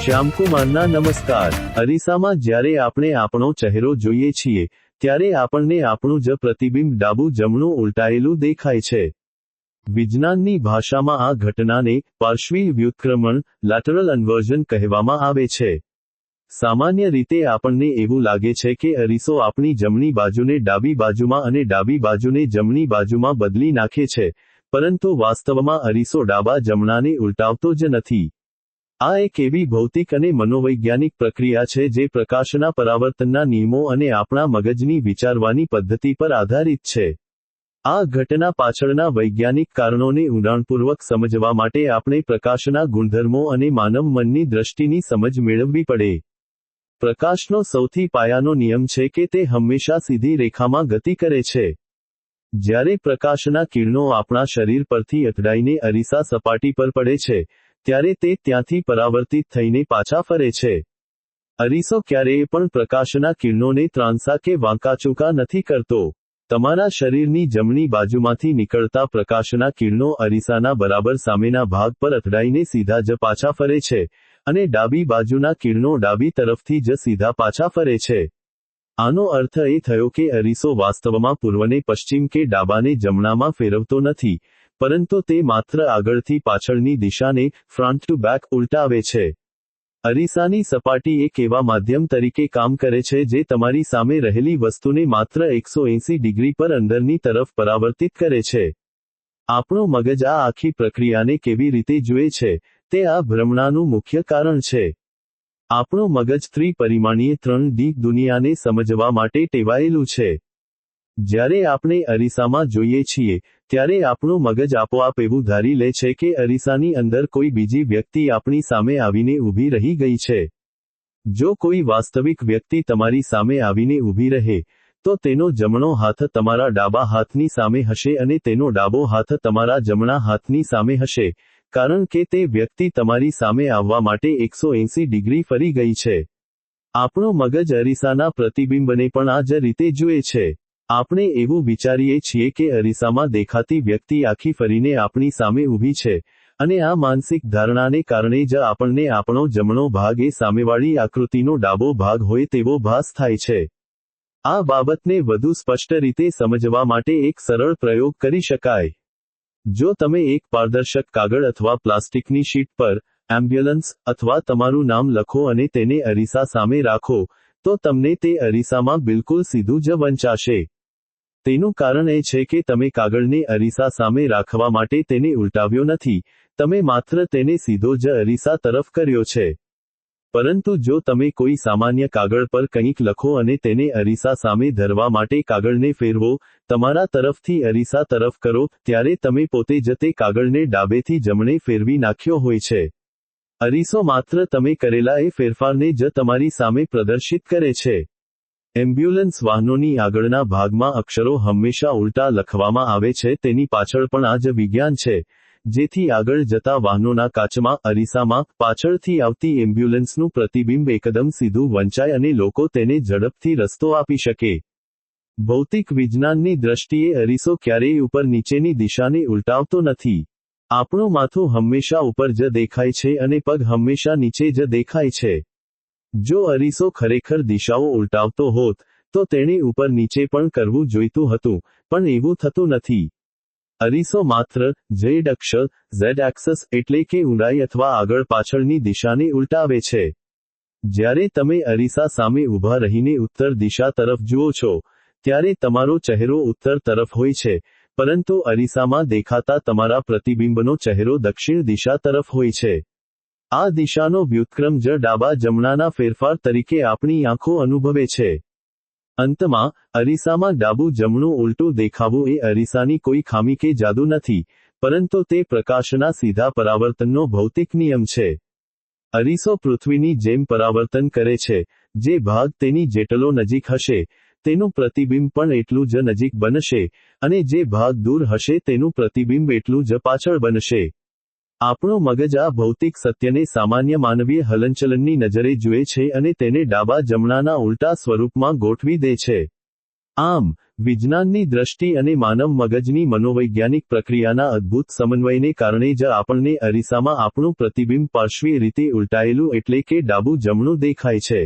શ્યામકુમારના નમસ્કાર। અરીસામાં જ્યારે આપણે આપણો ચહેરો જોઈએ છીએ ત્યારે આપણને આપણું જ પ્રતિબિંબ ડાબું જમણું ઉલટાયેલું દેખાય છે। વિજ્ઞાનની ભાષામાં આ ઘટનાને પાર્શ્વીય વ્યુત્ક્રમણ લેટરલ ઇન્વર્ઝન કહેવામાં આવે છે। સામાન્ય રીતે આપણને એવું લાગે છે કે અરીસો આપણી જમણી બાજુને ડાબી બાજુમાં અને ડાબી બાજુને જમણી બાજુમાં બદલી નાખે છે, પરંતુ વાસ્તવમાં અરીસો ડાબા જમણાને ઉલટાવતો જ નથી। આ એક એવી ભૌતિક અને મનોવૈજ્ઞાનિક પ્રક્રિયા છે જે પ્રકાશના પરાવર્તનના નિયમો અને આપણા મગજની વિચારવાની પદ્ધતિ પર આધારિત છે। આ ઘટના પાછળના વૈજ્ઞાનિક કારણોને ઊંડાણપૂર્વક સમજવા માટે આપણે પ્રકાશના ગુણધર્મો અને માનવ મનની દ્રષ્ટિની સમજ મેળવવી પડે। પ્રકાશનો સૌથી પાયાનો નિયમ છે કે તે હંમેશા સીધી રેખામાં ગતિ કરે છે। જ્યારે પ્રકાશના કિરણો આપણા શરીર પરથી અથડાઈને અરીસા સપાટી પર પડે છે, ત્યારે તે ત્યાંથી પરાવર્તિત થઈને પાછા ફરે છે। અરીસો ક્યારેય પણ પ્રકાશના કિરણોને ત્રાંસા કે વાંકાચૂકા નથી કરતો। તમારા શરીરની જમણી બાજુમાંથી નીકળતા પ્રકાશના કિરણો અરીસાના બરાબર સામેના ભાગ પર અથડાઈને સીધા જ પાછા ફરે છે, અને ડાબી બાજુના કિરણો ડાબી તરફથી જ સીધા પાછા ફરે છે। આનો અર્થ એ થયો કે અરીસો વાસ્તવમાં પૂર્વને પશ્ચિમ કે ડાબાને જમણામાં ફેરવતો નથી, પરંતુ તે માત્ર આગળથી પાછળની દિશાને ફ્રન્ટ ટુ બેક ઉલટાવે છે। અરીસાની સપાટી એક એવા માધ્યમ તરીકે કામ કરે છે જે તમારી સામે રહેલી વસ્તુને માત્ર 180 ડિગ્રી પર અંદરની તરફ પરાવર્તિત કરે છે। આપણું મગજ આ આખી પ્રક્રિયાને કેવી રીતે જુએ છે, તે આ ભ્રમણાનું મુખ્ય કારણ છે। આપણું મગજ ત્રિપરિમાણીય 3D દુનિયાને સમજવા માટે ટેવાયેલું છે। જ્યારે આપણે અરીસામાં જોઈએ છીએ, ત્યારે આપણું મગજ આપોઆપ એવું ધારી લે છે કે અરીસાની અંદર કોઈ બીજી વ્યક્તિ આપણી સામે આવીને ઊભી રહી ગઈ છે। જો કોઈ વાસ્તવિક વ્યક્તિ તમારી સામે આવીને ઊભી રહે, તો તેનો જમણો હાથ તમારા ડાબા હાથની સામે હશે અને તેનો ડાબો હાથ તમારા જમણા હાથની સામે હશે, કારણ કે તે વ્યક્તિ તમારી સામે આવવા માટે 180 ડિગ્રી ફરી ગઈ છે। આપણું મગજ અરીસાના પ્રતિબિંબને પણ આ જ રીતે જુએ છે। આપણે એવું વિચારીએ છીએ કે અરીસામાં દેખાતી વ્યક્તિ આખી ફરીને આપણી સામે ઊભી છે, અને આ માનસિક ધારણાને કારણે જ આપણને આપણો જમણો ભાગ એ સામેવાળી આકૃતિનો ડાબો ભાગ હોય તેવો ભાસ થાય છે। આ બાબતને વધુ સ્પષ્ટ રીતે સમજવા માટે એક સરળ પ્રયોગ કરી શકાય। જો તમે એક પારદર્શક કાગળ અથવા પ્લાસ્ટિકની શીટ પર એમ્બ્યુલન્સ અથવા તમારું નામ લખો અને તેને અરીસા સામે રાખો, તો તમને તે અરીસામાં બિલકુલ સીધું જ વંચાશે। તેનું કારણ એ છે કે તમે કાગળને અરીસા સામે રાખવા માટે તેને ઉલટાવ્યો નથી, તમે માત્ર તેને સીધો જ અરીસા તરફ કર્યો છે। પરંતુ જો તમે કોઈ સામાન્ય કાગળ પર કંઈક લખો અને તેને અરીસા સામે ધરવા માટે કાગળને ફેરવો, તમારા તરફથી અરીસા તરફ કરો, ત્યારે તમે પોતે જ તે કાગળને ડાબેથી જમણે ફેરવી નાખ્યો હોય છે। અરીસો માત્ર તમે કરેલા એ ફેરફારને જ તમારી સામે પ્રદર્શિત કરે છે। એમ્બ્યુલન્સ વાહનોની આગળના ભાગમાં અક્ષરો હંમેશા ઉલટા લખવામાં આવે છે, તેની પાછળ પણ આ જ વિજ્ઞાન છે, જેથી આગળ જતા વાહનોના કાચમાં અરીસામાં પાછળથી આવતી એમ્બ્યુલન્સનું પ્રતિબિંબ એકદમ સીધું વંચાય અને લોકો તેને ઝડપથી રસ્તો આપી શકે। ભૌતિક વિજ્ઞાનની દ્રષ્ટિએ અરીસો ક્યારેય ઉપર નીચેની દિશાને ઉલટાવતો નથી। આપણું માથું હંમેશા ઉપર જ દેખાય છે અને પગ હંમેશા નીચે જ દેખાય છે। જો અરીસો ખરેખર દિશાઓ ઉલટાવતો હોત, તો તેણે ઉપર નીચે પણ કરવું જોઈતું હતું, પણ એવું થતું નથી। અરીસો માત્ર ઝેડ અક્ષ Z એક્સિસ એટલે કે ઊંડાઈ અથવા આગળ પાછળની દિશાને ઉલટાવે છે। જ્યારે તમે અરીસા સામે ઊભા રહીને ઉત્તર દિશા તરફ જુઓ છો, ત્યારે તમારો ચહેરો ઉત્તર તરફ હોય છે, પરંતુ અરીસામાં દેખાતા તમારા પ્રતિબિંબનો ચહેરો દક્ષિણ દિશા તરફ હોય છે। આ દિશાનો વ્યુત્ક્રમ જ ડાબા જમણાના ફેરફાર તરીકે આપણી આંખો અનુભવે છે। અંતમાં, અરીસામાં ડાબું જમણું ઉલટું દેખાવું એ અરીસાની કોઈ ખામી કે જાદુ નથી, પરંતુ તે પ્રકાશના સીધા પરાવર્તનનો ભૌતિક નિયમ છે। અરીસો પૃથ્વીની જેમ પરાવર્તન કરે છે, જે ભાગ તેની જેટલો નજીક હશે, તેનું પ્રતિબિંબ પણ એટલું જ નજીક બનશે, અને જે ભાગ દૂર હશે તેનું પ્રતિબિંબ એટલું જ પાછળ બનશે। આપણું મગજ આ ભૌતિક સત્યને સામાન્ય માનવીય હલનચલનની નજરે જુએ છે અને તેને ડાબા જમણાના ઉલટા સ્વરૂપમાં ગોઠવી દે છે। આમ, વિજ્ઞાનની દ્રષ્ટિ અને માનવ મગજની મનોવૈજ્ઞાનિક પ્રક્રિયાના અદ્ભુત સમન્વયને કારણે જ આપણને અરીસામાં આપણું પ્રતિબિંબ પાર્શ્વીય રીતે ઉલટાયેલું એટલે કે ડાબું જમણું દેખાય છે.